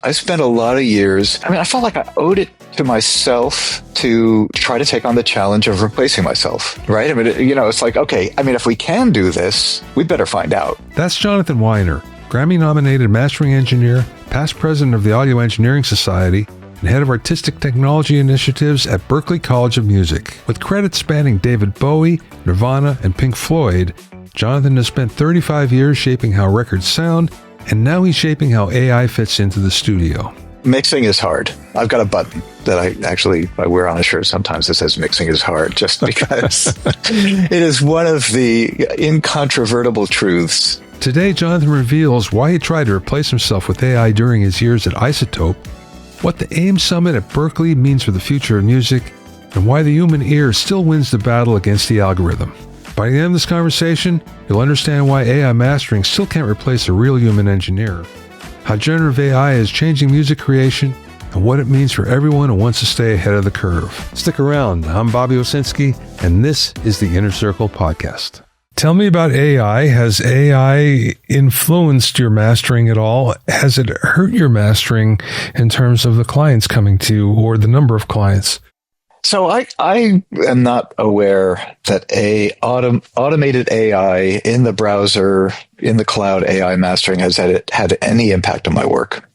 I spent a lot of years, I felt like I owed it to myself to try to take on the challenge of replacing myself, right? It's like, okay, if we can do this, we better find out. That's Jonathan Wyner, Grammy-nominated mastering engineer, past president of the Audio Engineering Society, and head of artistic technology initiatives at Berklee College of Music. With credits spanning David Bowie, Nirvana, and Pink Floyd, Jonathan has spent 35 years shaping how records sound, and now he's shaping how AI fits into the studio. Mixing is hard. I've got a button that I wear on a shirt sometimes that says mixing is hard, just because it is one of the incontrovertible truths. Today, Jonathan reveals why he tried to replace himself with AI during his years at Isotope, what the AIM Summit at Berklee means for the future of music, and why the human ear still wins the battle against the algorithm. By the end of this conversation, you'll understand why AI mastering still can't replace a real human engineer, how generative AI is changing music creation, and what it means for everyone who wants to stay ahead of the curve. Stick around. I'm Bobby Owsinski, and this is the Inner Circle Podcast. Tell me about AI. Has AI influenced your mastering at all? Has it hurt your mastering in terms of the clients coming to you or the number of clients? So I am not aware that automated AI in the browser, in the cloud AI mastering has had any impact on my work.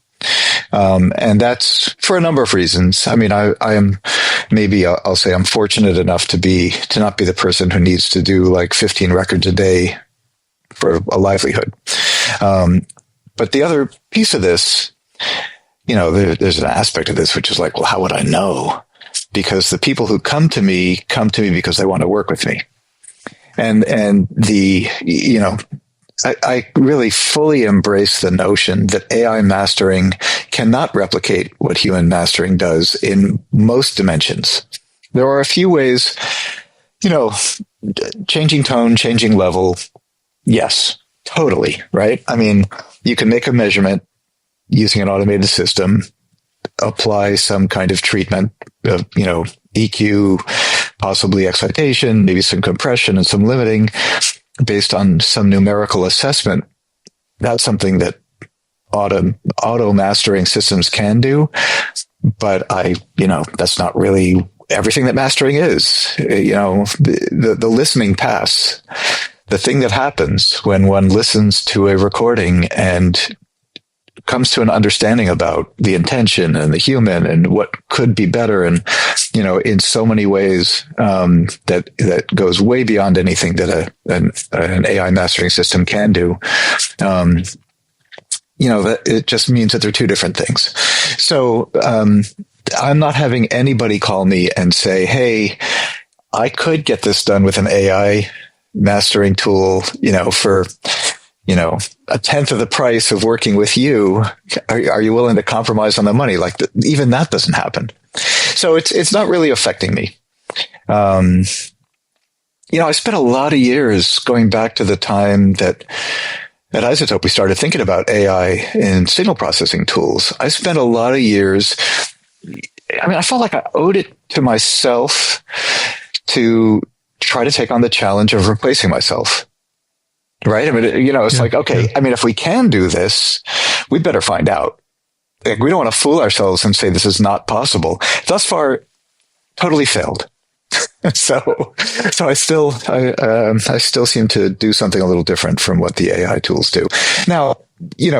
And that's for a number of reasons. I am I'll say I'm fortunate enough to not be the person who needs to do like 15 records a day for a livelihood. But the other piece of this, there's an aspect of this, which is like, well, how would I know? Because the people who come to me because they want to work with me. And I really fully embrace the notion that AI mastering cannot replicate what human mastering does in most dimensions. There are a few ways, changing tone, changing level. Yes, totally. Right. You can make a measurement using an automated system, apply some kind of treatment of, EQ, possibly excitation, maybe some compression and some limiting based on some numerical assessment. That's something that auto mastering systems can do. But that's not really everything that mastering is. The listening pass, the thing that happens when one listens to a recording and comes to an understanding about the intention and the human and what could be better. And, in so many ways, that goes way beyond anything that an AI mastering system can do. That it just means that they're two different things. So, I'm not having anybody call me and say, hey, I could get this done with an AI mastering tool, for, a tenth of the price of working with you. Are you willing to compromise on the money? Even that doesn't happen. So it's not really affecting me. I spent a lot of years going back to the time that at Isotope we started thinking about AI and signal processing tools. I spent a lot of years. I felt like I owed it to myself to try to take on the challenge of replacing myself. Right? It's like, okay, if we can do this, we better find out. We don't want to fool ourselves and say this is not possible. Thus far, totally failed. So I still seem to do something a little different from what the AI tools do. Now,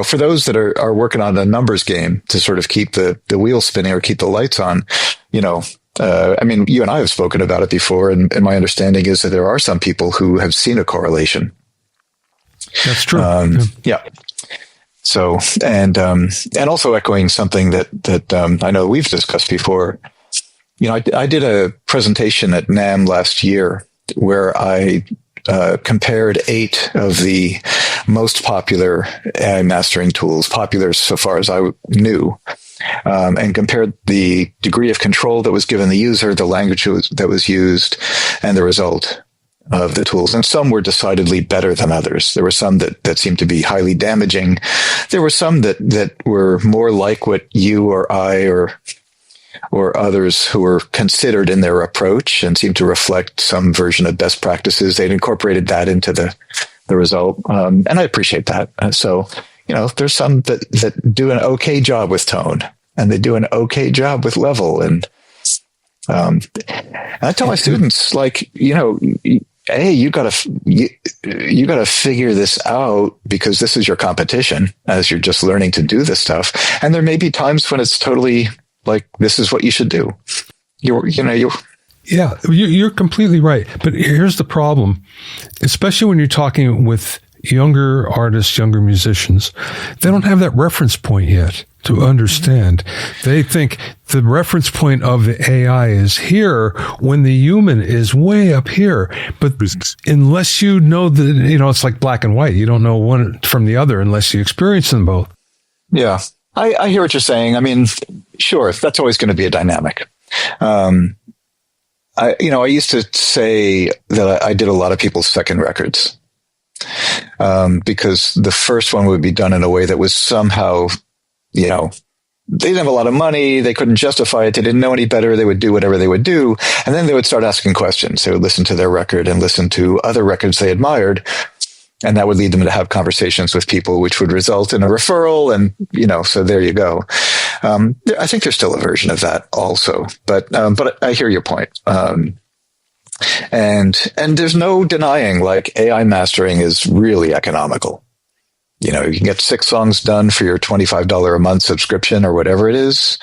for those that are working on a numbers game to sort of keep the wheel spinning or keep the lights on, you and I have spoken about it before, and my understanding is that there are some people who have seen a correlation. That's true. Yeah. So, and also echoing something that I know we've discussed before. I did a presentation at NAMM last year where I compared 8 of the most popular AI mastering tools, popular so far as I knew, and compared the degree of control that was given the user, the language that was used, and the result of the tools. And some were decidedly better than others. There were some that seemed to be highly damaging. There were some that were more like what you or I or others who were considered in their approach and seemed to reflect some version of best practices. They'd incorporated that into the result. And I appreciate that. So, there's some that do an okay job with tone, and they do an okay job with level. And I tell my students, like, hey, you gotta figure this out, because this is your competition as you're just learning to do this stuff. And there may be times when it's totally like, this is what you should do. Yeah, you're completely right. But here's the problem, especially when you're talking with younger artists, younger musicians, they don't have that reference point yet to understand. They think the reference point of the AI is here when the human is way up here. But unless you know that, it's like black and white. You don't know one from the other unless you experience them both. Yeah, I hear what you're saying. I mean, sure, that's always going to be a dynamic. I used to say that I did a lot of people's second records, because the first one would be done in a way that was somehow, they didn't have a lot of money. They couldn't justify it. They didn't know any better. They would do whatever they would do. And then they would start asking questions. They would listen to their record and listen to other records they admired. And that would lead them to have conversations with people, which would result in a referral. And, so there you go. I think there's still a version of that also, but I hear your point. And there's no denying, like, AI mastering is really economical. You can get 6 songs done for your $25 a month subscription or whatever it is.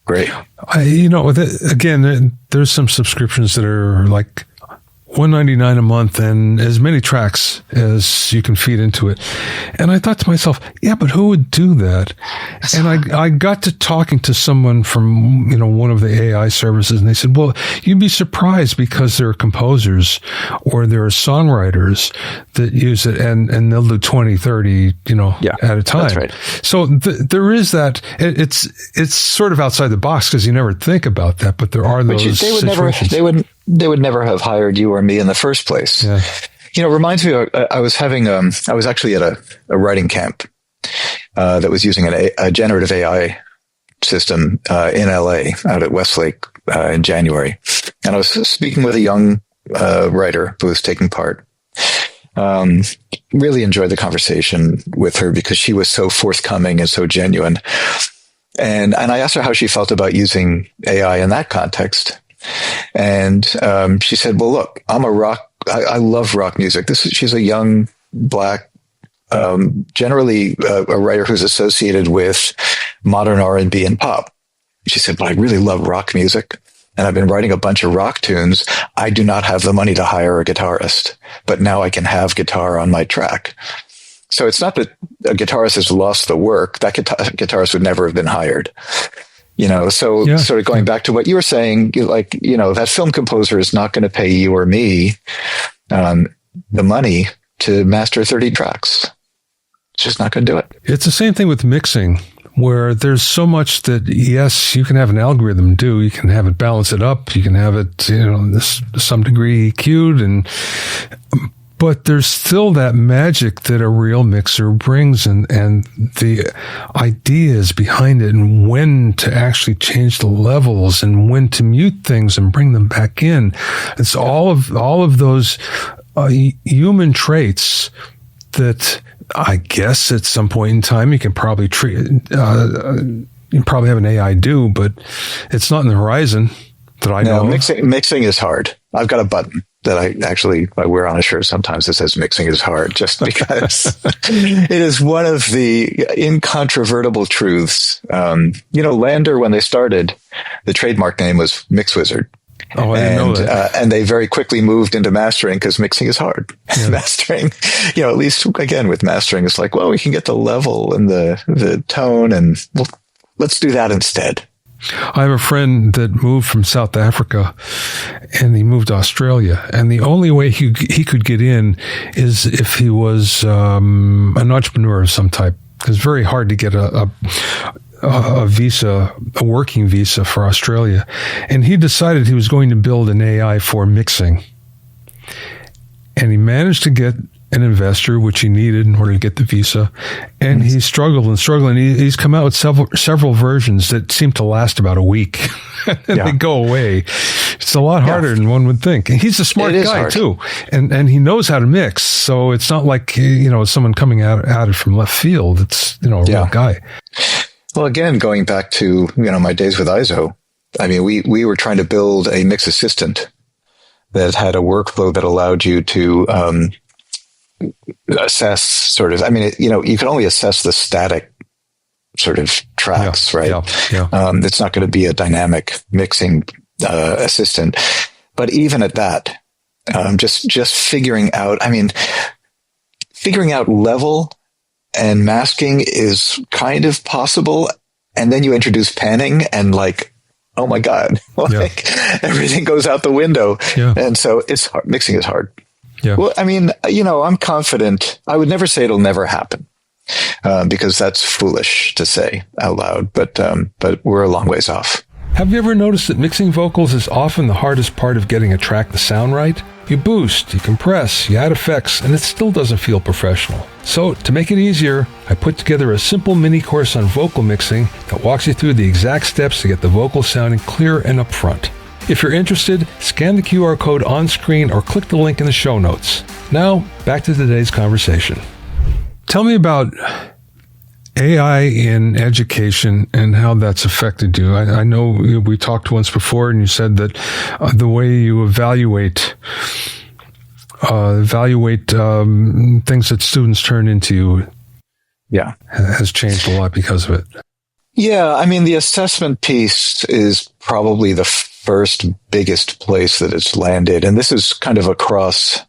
Great. Again, there's some subscriptions that are like $199 a month and as many tracks as you can feed into it. And I thought to myself, yeah, but who would do that? And I got to talking to someone from, one of the AI services, and they said, well, you'd be surprised, because there are composers or there are songwriters that use it, and they'll do 20, 30, at a time. That's right. So there is that. It's sort of outside the box, because you never think about that, but there are those situations. They would never have hired you or me in the first place. Yeah. It reminds me, I was actually at a writing camp that was using a generative AI system in LA out at Westlake in January. And I was speaking with a young writer who was taking part. Really enjoyed the conversation with her, because she was so forthcoming and so genuine. And I asked her how she felt about using AI in that context. And she said, well, look, I love rock music. She's a young black, generally a writer who's associated with modern R&B and pop. She said, but I really love rock music, and I've been writing a bunch of rock tunes. I do not have the money to hire a guitarist, but now I can have guitar on my track. So it's not that a guitarist has lost the work. That guitarist would never have been hired. Sort of going back to what you were saying, that film composer is not going to pay you or me the money to master 30 tracks. It's just not going to do it. It's the same thing with mixing, where there's so much that, yes, you can have an algorithm do. You can have it balance it up. You can have it, to some degree EQ'd, but there's still that magic that a real mixer brings, and the ideas behind it, and when to actually change the levels, and when to mute things and bring them back in. It's all of those human traits that I guess at some point in time you can probably you probably have an AI do, but it's not in the horizon that I know. Mixing is hard. I've got a button that I wear on a shirt sometimes that says mixing is hard, just because it is one of the incontrovertible truths. Lander, when they started, the trademark name was Mix Wizard. Oh, I didn't know that. And they very quickly moved into mastering, because mixing is hard. Yeah. Mastering, at least again with mastering, it's like, well, we can get the level and the tone, and let's do that instead. I have a friend that moved from South Africa, and he moved to Australia. And the only way he could get in is if he was an entrepreneur of some type. It's very hard to get a visa, a working visa for Australia. And he decided he was going to build an AI for mixing. And he managed to get an investor, which he needed in order to get the visa. And he struggled and struggled. And he's come out with several versions that seem to last about a week. And they go away. It's a lot harder than one would think. And he's a smart guy, too. And he knows how to mix. So it's not like, someone coming at it from left field. It's, a real guy. Well, again, going back to, my days with ISO, I mean, we were trying to build a mix assistant that had a workflow that allowed you to assess sort of, you can only assess the static sort of tracks, right? Yeah. It's not going to be a dynamic mixing assistant. But even at that, just figuring out level and masking is kind of possible. And then you introduce panning and oh my God, everything goes out the window. Yeah. And so it's hard. Mixing is hard. Yeah. Well, I'm confident. I would never say it'll never happen, because that's foolish to say out loud, but we're a long ways off. Have you ever noticed that mixing vocals is often the hardest part of getting a track to sound right? You boost, you compress, you add effects, and it still doesn't feel professional. So, to make it easier, I put together a simple mini course on vocal mixing that walks you through the exact steps to get the vocals sounding clear and upfront. If you're interested, scan the QR code on screen or click the link in the show notes. Now, back to today's conversation. Tell me about AI in education and how that's affected you. I know we talked once before and you said that the way you evaluate things that students turn into has changed a lot because of it. Yeah, the assessment piece is probably the first biggest place that it's landed. And this is kind of across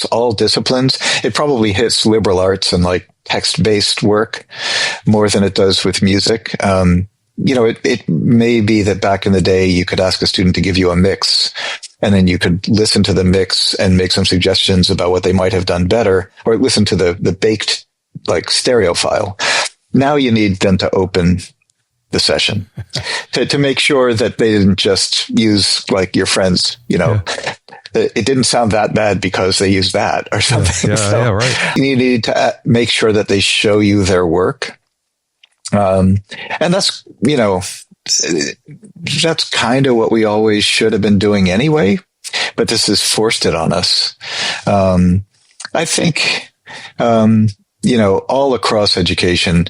all disciplines. It probably hits liberal arts and text-based work more than it does with music. It may be that back in the day you could ask a student to give you a mix and then you could listen to the mix and make some suggestions about what they might have done better, or listen to the baked stereo file. Now you need them to open the session to make sure that they didn't just use your friends, it didn't sound that bad because they used that or something. Right. You need to make sure that they show you their work. And that's, that's kind of what we always should have been doing anyway, but this has forced it on us. I think, all across education,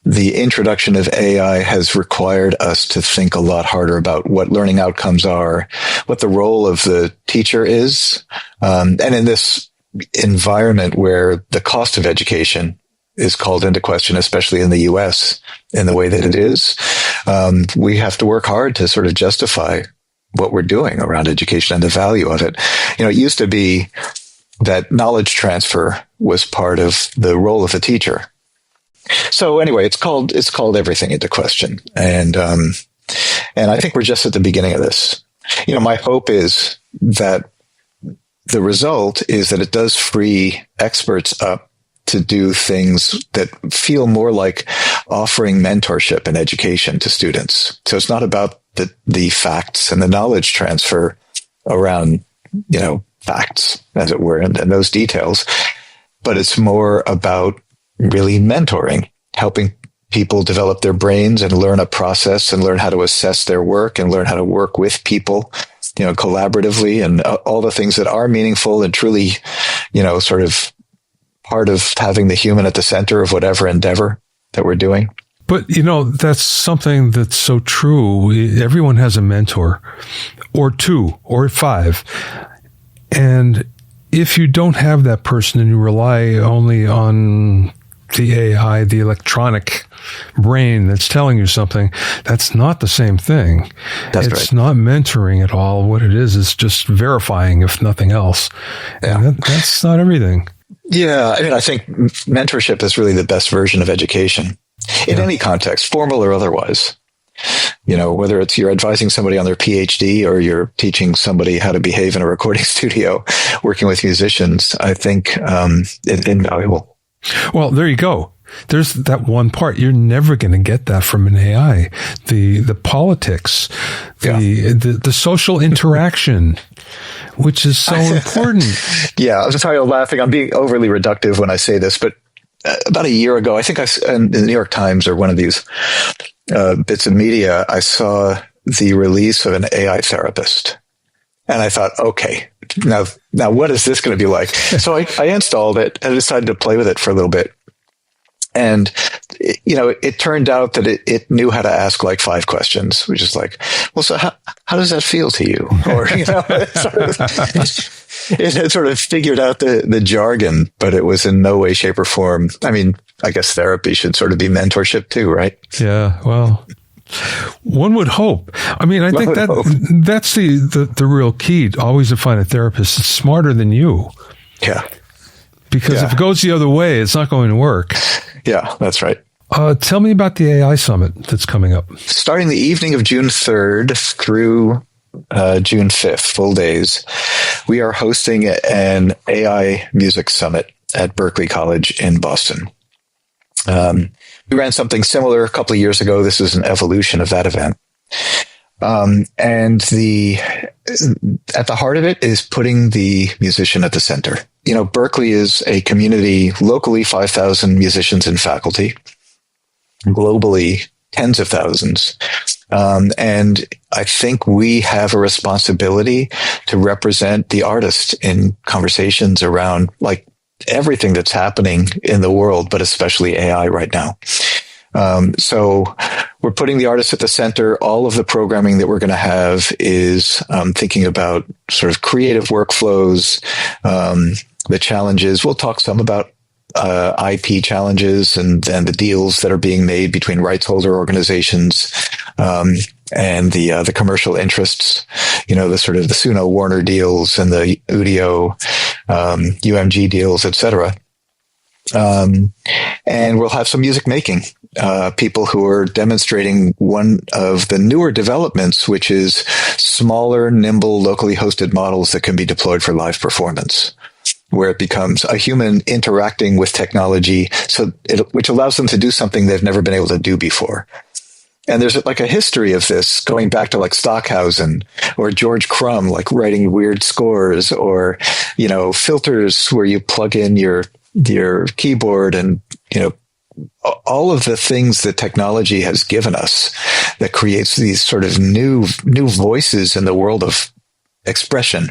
the introduction of AI has required us to think a lot harder about what learning outcomes are, what the role of the teacher is. And in this environment where the cost of education is called into question, especially in the US, in the way that it is, we have to work hard to sort of justify what we're doing around education and the value of it. It used to be that knowledge transfer was part of the role of a teacher. So anyway, it's called everything into question. And I think we're just at the beginning of this. My hope is that the result is that it does free experts up to do things that feel more like offering mentorship and education to students. So it's not about the facts and the knowledge transfer around, facts, as it were, and those details, but it's more about really mentoring, helping people develop their brains and learn a process and learn how to assess their work and learn how to work with people, collaboratively, and all the things that are meaningful and truly, sort of part of having the human at the center of whatever endeavor that we're doing. But, that's something that's so true. Everyone has a mentor, or two, or five. And if you don't have that person and you rely only on the AI, the electronic brain that's telling you something, that's not the same thing. It's not mentoring at all. What it is just verifying, if nothing else. Yeah. And that's not everything. Yeah. I think mentorship is really the best version of education in any context, formal or otherwise. Whether it's you're advising somebody on their PhD or you're teaching somebody how to behave in a recording studio, working with musicians, I think it's invaluable. Well, there you go. There's that one part. You're never going to get that from an AI. The politics, the social interaction, which is so important. Yeah, I'm sorry, I'm laughing. I'm being overly reductive when I say this, but about a year ago, I think in the New York Times or one of these bits of media, I saw the release of an AI therapist. And I thought, okay, now what is this going to be like? So I installed it and decided to play with it for a little bit. And, it turned out that it knew how to ask like 5 questions, which is like, well, so how does that feel to you? Or, it had sort of figured out the jargon, but it was in no way, shape, or form. I mean, I guess therapy should sort of be mentorship too, right? Yeah, well, one would hope. I mean, I think that's the real key, always to find a therapist that's smarter than you. Yeah. Because if it goes the other way, it's not going to work. Yeah, that's right. Tell me about the AI Summit that's coming up. Starting the evening of June 3rd through June 5th, full days, we are hosting an AI music summit at Berklee College in Boston. We ran something similar a couple of years ago. This is an evolution of that event. And at the heart of it is putting the musician at the center. Berklee is a community, locally 5,000 musicians and faculty, globally tens of thousands. And I think we have a responsibility to represent the artist in conversations around like everything that's happening in the world, but especially AI right now. So we're putting the artist at the center. All of the programming that we're going to have is thinking about sort of creative workflows, the challenges. We'll talk some about IP challenges and the deals that are being made between rights holder organizations and the commercial interests. The sort of the Suno Warner deals and the Udio UMG deals, etc. And we'll have some music making people who are demonstrating one of the newer developments, which is smaller, nimble, locally hosted models that can be deployed for live performance, where it becomes a human interacting with technology, which allows them to do something they've never been able to do before. And there's like a history of this going back to like Stockhausen or George Crumb, like writing weird scores, or, filters where you plug in your keyboard and, all of the things that technology has given us that creates these sort of new voices in the world of expression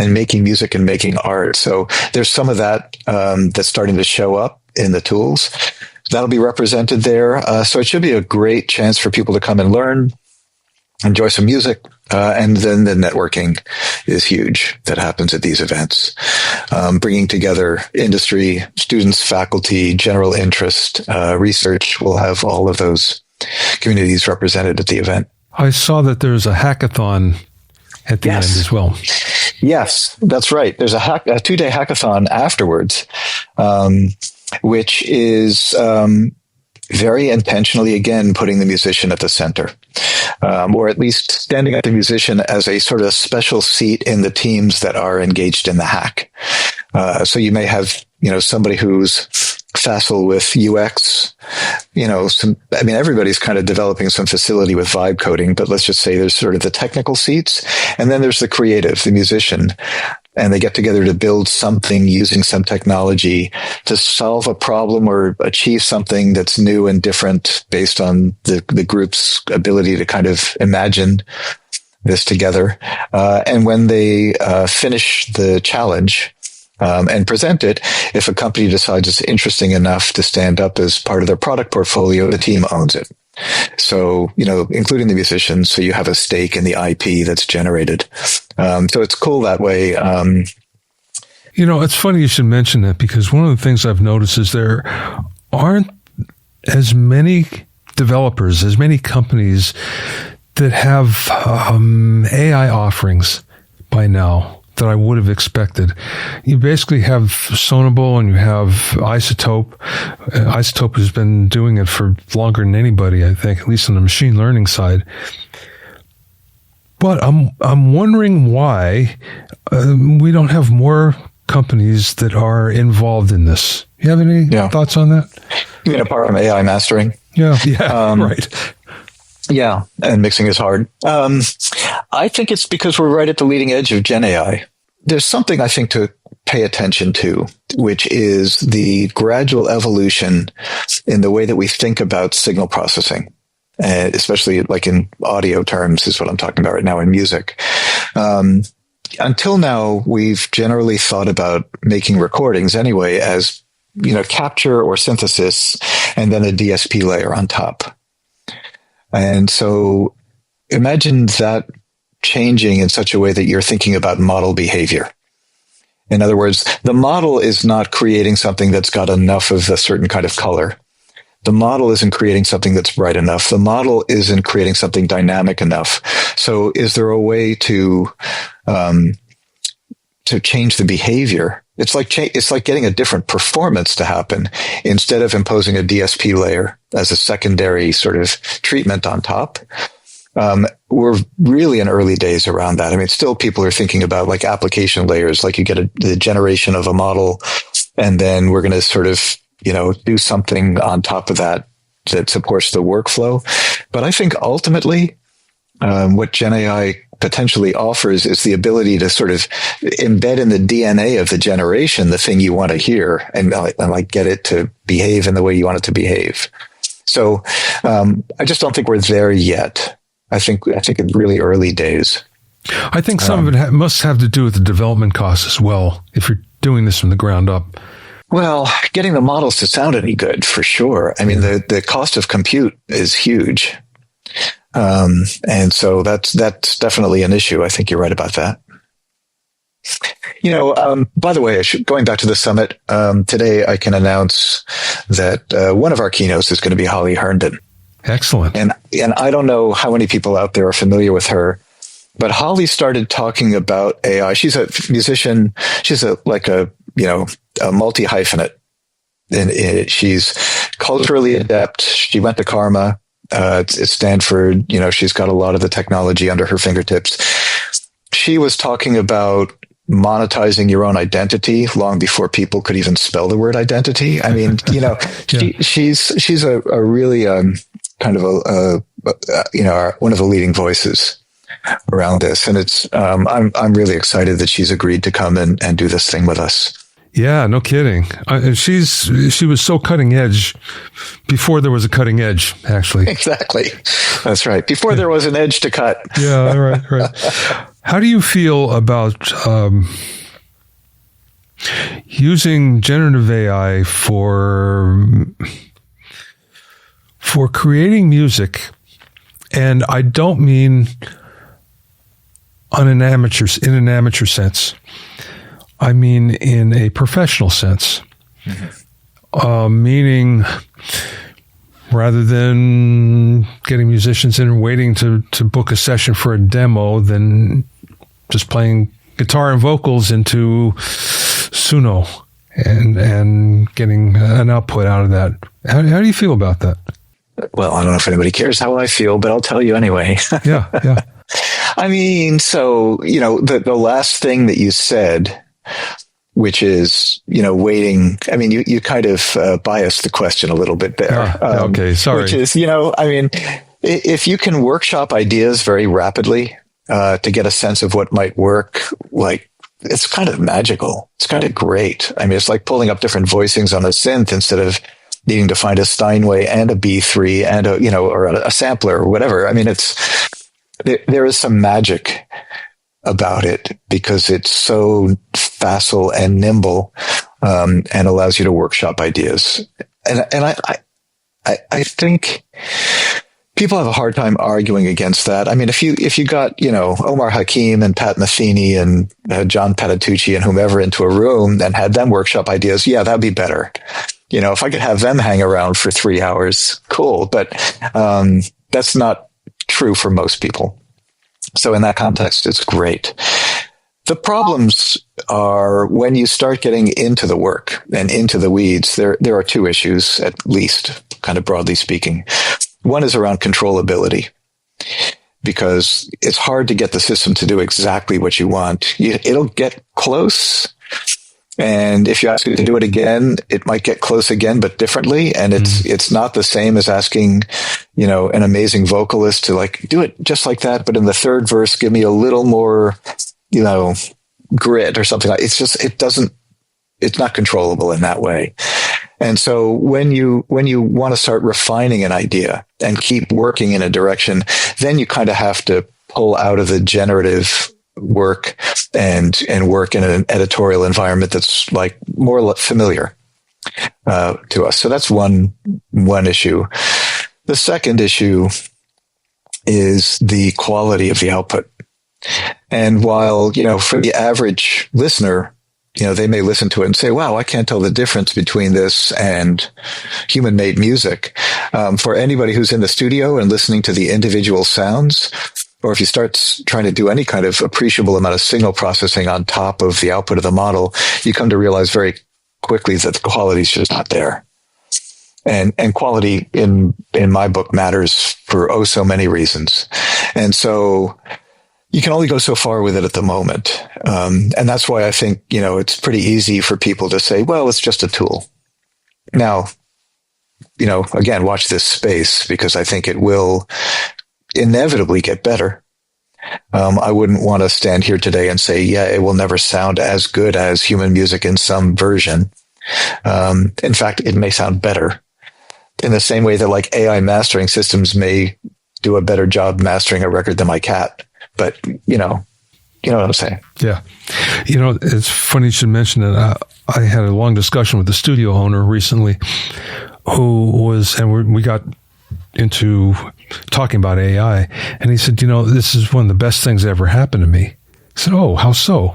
and making music and making art. So there's some of that that's starting to show up in the tools. That'll be represented there. So it should be a great chance for people to come and learn, enjoy some music, and then the networking is huge that happens at these events. Bringing together industry, students, faculty, general interest, research. We'll have all of those communities represented at the event. I saw that there's a hackathon at the end as well. Yes, that's right. There's a 2-day hackathon afterwards, which is very intentionally, again, putting the musician at the center, or at least standing at the musician as a sort of special seat in the teams that are engaged in the hack. So you may have, somebody who's facile with UX, everybody's kind of developing some facility with vibe coding, but let's just say there's sort of the technical seats, and then there's the creative, the musician, and they get together to build something using some technology to solve a problem or achieve something that's new and different based on the group's ability to kind of imagine this together. And when they finish the challenge, and present it, if a company decides it's interesting enough to stand up as part of their product portfolio, the team owns it. So, including the musicians, so you have a stake in the IP that's generated. So it's cool that way. It's funny you should mention that, because one of the things I've noticed is there aren't as many developers, as many companies that have AI offerings by now that I would have expected. You basically have Sonable and you have Isotope. Isotope has been doing it for longer than anybody, I think, at least on the machine learning side. But I'm wondering why we don't have more companies that are involved in this. You have any thoughts on that? You mean apart from AI mastering? Yeah, right. Yeah, and mixing is hard. I think it's because we're right at the leading edge of Gen AI. There's something I think to pay attention to, which is the gradual evolution in the way that we think about signal processing, especially like in audio terms is what I'm talking about right now in music. Until now, we've generally thought about making recordings anyway as, capture or synthesis and then a DSP layer on top. And so imagine that changing in such a way that you're thinking about model behavior. In other words, the model is not creating something that's got enough of a certain kind of color. The model isn't creating something that's bright enough. The model isn't creating something dynamic enough. So is there a way to change the behavior? It's like getting a different performance to happen instead of imposing a DSP layer as a secondary sort of treatment on top. We're really in early days around that. I mean, still people are thinking about like application layers, like you get the generation of a model and then we're going to sort of, do something on top of that supports the workflow. But I think ultimately, what Gen AI potentially offers is the ability to sort of embed in the DNA of the generation the thing you want to hear and like get it to behave in the way you want it to behave. So I just don't think we're there yet. I think it's really early days. I think some of it must have to do with the development costs as well, if you're doing this from the ground up. Well, getting the models to sound any good, for sure. I mean, the cost of compute is huge. And so that's definitely an issue. I think you're right about that. By the way, going back to the summit, today I can announce that one of our keynotes is going to be Holly Herndon. Excellent. And I don't know how many people out there are familiar with her, but Holly started talking about AI. She's a musician. She's a multi-hyphenate. And she's culturally adept. She went to Karma. At Stanford, she's got a lot of the technology under her fingertips. She was talking about monetizing your own identity long before people could even spell the word identity. I mean, yeah. she's a really kind of one of the leading voices around this, and it's I'm really excited that she's agreed to come and do this thing with us. Yeah, no kidding. She was so cutting edge before there was a cutting edge, actually. Exactly. That's right. Before there was an edge to cut. Yeah, right. How do you feel about using generative AI for creating music? And I don't mean in an amateur sense. I mean, in a professional sense, meaning rather than getting musicians in and waiting to book a session for a demo, then just playing guitar and vocals into Suno and getting an output out of that. How do you feel about that? Well, I don't know if anybody cares how I feel, but I'll tell you anyway. Yeah. I mean, so, the last thing that you said, which is, waiting. I mean, you kind of biased the question a little bit there. Okay, sorry. Which is, I mean, if you can workshop ideas very rapidly to get a sense of what might work, like, it's kind of magical. It's kind of great. I mean, it's like pulling up different voicings on a synth instead of needing to find a Steinway and a B3 and or a sampler or whatever. I mean, there is some magic about it because it's so facile and nimble, and allows you to workshop ideas. And I think people have a hard time arguing against that. I mean, if you got, Omar Hakim and Pat Metheny and John Patitucci and whomever into a room and had them workshop ideas, yeah, that'd be better. If I could have them hang around for 3 hours, cool. But, that's not true for most people. So in that context, it's great. The problems are when you start getting into the work and into the weeds, there are two issues, at least, kind of broadly speaking. One is around controllability, because it's hard to get the system to do exactly what you want. It'll get close, And if you ask it to do it again, it might get close again, but differently. And it's not the same as asking, an amazing vocalist to like do it just like that. But in the third verse, give me a little more, grit or something like it's not controllable in that way. And so when you want to start refining an idea and keep working in a direction, then you kind of have to pull out of the generative work and work in an editorial environment that's like more familiar to us. So that's one issue. The second issue is the quality of the output. And while, for the average listener, they may listen to it and say, wow, I can't tell the difference between this and human-made music. For anybody who's in the studio and listening to the individual sounds, or if you start trying to do any kind of appreciable amount of signal processing on top of the output of the model, you come to realize very quickly that the quality is just not there. And quality in my book matters for so many reasons. And so you can only go so far with it at the moment. And that's why I think, it's pretty easy for people to say, well, it's just a tool. Now, again, watch this space, because I think it will inevitably get better. I wouldn't want to stand here today and say, yeah, it will never sound as good as human music in some version. In fact, it may sound better, in the same way that like AI mastering systems may do a better job mastering a record than my cat. But, you know what I'm saying? Yeah. It's funny you should mention it. I had a long discussion with the studio owner recently we got into talking about AI, and he said, this is one of the best things that ever happened to me. I said, oh, how so?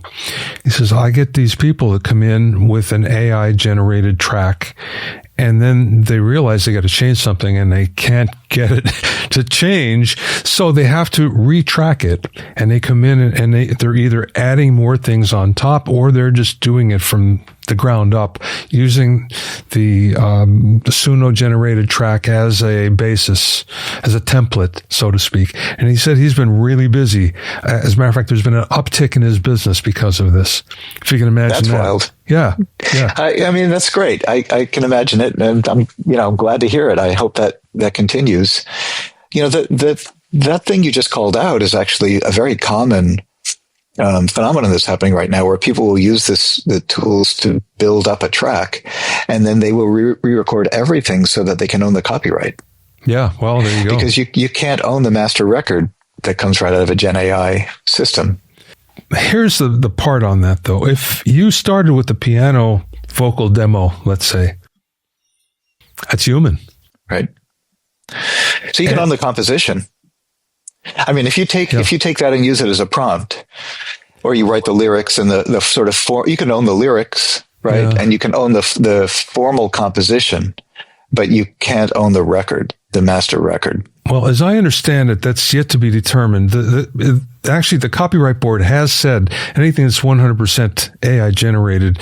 He says, I get these people that come in with an AI generated track, and then they realize they got to change something and they can't get it to change. So they have to retrack it, and they come in and they're either adding more things on top, or they're just doing it from the ground up using the Suno generated track as a basis, as a template, so to speak. And he said he's been really busy. As a matter of fact, there's been an uptick in his business because of this. If you can imagine that. That's wild. Yeah. I mean, that's great. I can imagine it, and I'm glad to hear it. I hope that continues. That thing you just called out is actually a very common phenomenon that's happening right now, where people will use the tools to build up a track, and then they will re-record everything so that they can own the copyright. Yeah, well, there you go. Because you can't own the master record that comes right out of a Gen AI system. Here's the part on that, though. If you started with the piano vocal demo, let's say, that's human. Right. So you can own the composition. I mean, if you take that and use it as a prompt, or you write the lyrics and the sort of you can own the lyrics, right? Yeah. And you can own the formal composition, but you can't own the record, the master record. Well, as I understand it, that's yet to be determined. Actually, the Copyright Board has said anything that's 100% AI generated,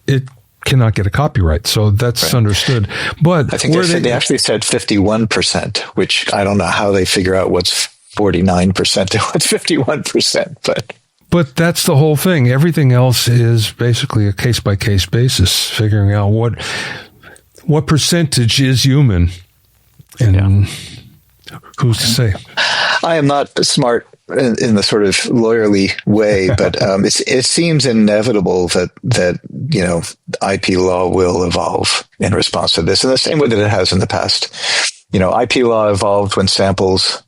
it cannot get a copyright. So that's right. Understood. But I think they actually said 51%, which I don't know how they figure out what's 49% and what's 51%, but that's the whole thing. Everything else is basically a case-by-case basis, figuring out what percentage is human. And who's to say? I am not smart in the sort of lawyerly way, but it seems inevitable that IP law will evolve in response to this in the same way that it has in the past. IP law evolved when samples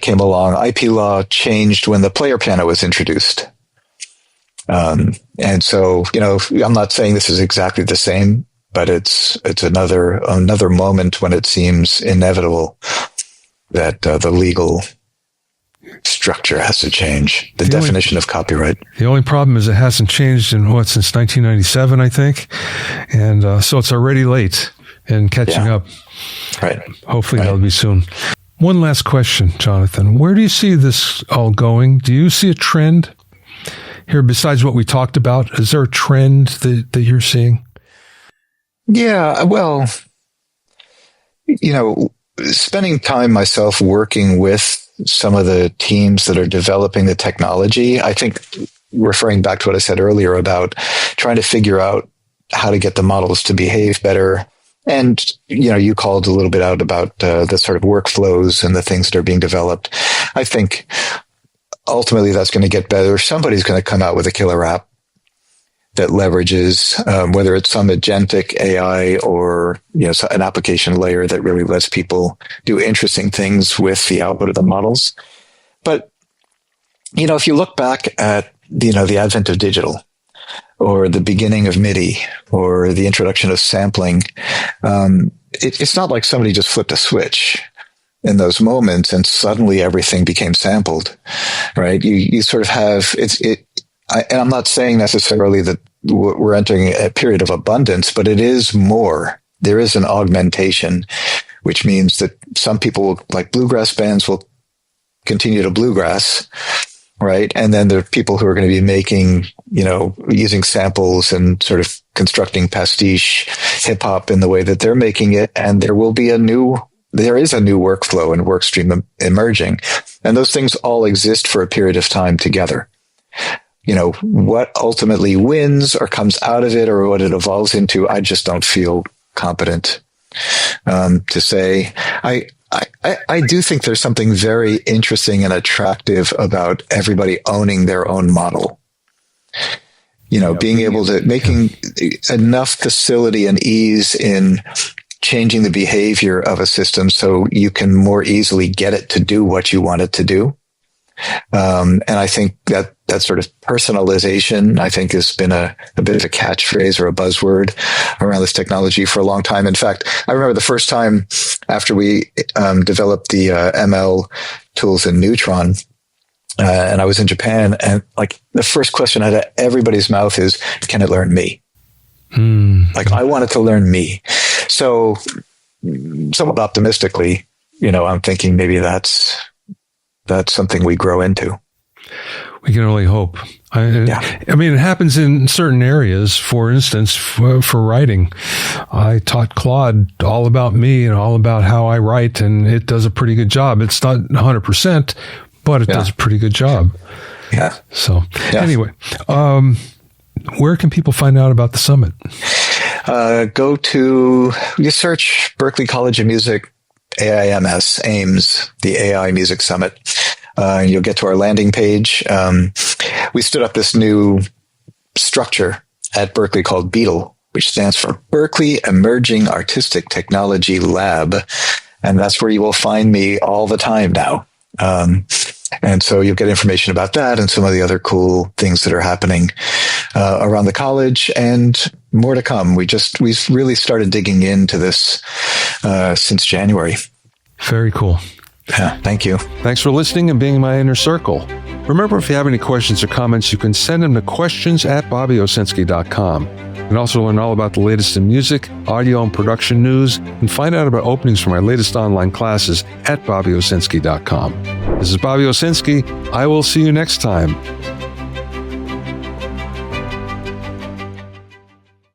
came along. IP law changed when the player piano was introduced. And so, I'm not saying this is exactly the same, but it's another moment when it seems inevitable that the legal structure has to change. The definition of copyright. The only problem is it hasn't changed since 1997, I think. And so it's already late in catching up. Right. Hopefully that'll be soon. One last question, Jonathan. Where do you see this all going? Do you see a trend here besides what we talked about? Is there a trend that you're seeing? Yeah, well, spending time myself working with some of the teams that are developing the technology, I think referring back to what I said earlier about trying to figure out how to get the models to behave better. And, you called a little bit out about the sort of workflows and the things that are being developed. I think ultimately that's going to get better. Somebody's going to come out with a killer app that leverages, whether it's some agentic AI or, an application layer that really lets people do interesting things with the output of the models. But, if you look back at, the advent of digital or the beginning of MIDI or the introduction of sampling, it's not like somebody just flipped a switch in those moments and suddenly everything became sampled, right? You sort of have, and I'm not saying necessarily that we're entering a period of abundance, but it is more. There is an augmentation, which means that some people, like bluegrass bands, will continue to bluegrass, right? And then there are people who are going to be making, using samples and sort of constructing pastiche hip hop in the way that they're making it. And there is a new workflow and work stream emerging. And those things all exist for a period of time together. What ultimately wins or comes out of it or what it evolves into, I just don't feel competent to say. I do think there's something very interesting and attractive about everybody owning their own model. Being able to, making enough facility and ease in changing the behavior of a system so you can more easily get it to do what you want it to do. And I think that sort of personalization, I think, has been a bit of a catchphrase or a buzzword around this technology for a long time. In fact, I remember the first time after we developed the ML tools in Neutron, and I was in Japan, and like the first question out of everybody's mouth is, can it learn me? Like, I want it to learn me. So somewhat optimistically, I'm thinking maybe that's something we grow into. We can only hope. I mean, it happens in certain areas. For instance, for writing, I taught Claude all about me and all about how I write, and it does a pretty good job. It's not 100%, but it does a pretty good job. Yeah. So anyway, where can people find out about the summit? You search Berklee College of Music, AIMS, the AI Music Summit. And you'll get to our landing page. We stood up this new structure at Berklee called BEATL, which stands for Berklee Emerging Artistic Technology Lab. And that's where you will find me all the time now. And so you'll get information about that and some of the other cool things that are happening around the college and more to come. We've really started digging into this since January. Very cool. Yeah, thank you. Thanks for listening and being in my inner circle. Remember, if you have any questions or comments, you can send them to questions@bobbyowsinski.com. You can also learn all about the latest in music, audio, and production news, and find out about openings for my latest online classes at bobbyowsinski.com. This is Bobby Owsinski. I will see you next time.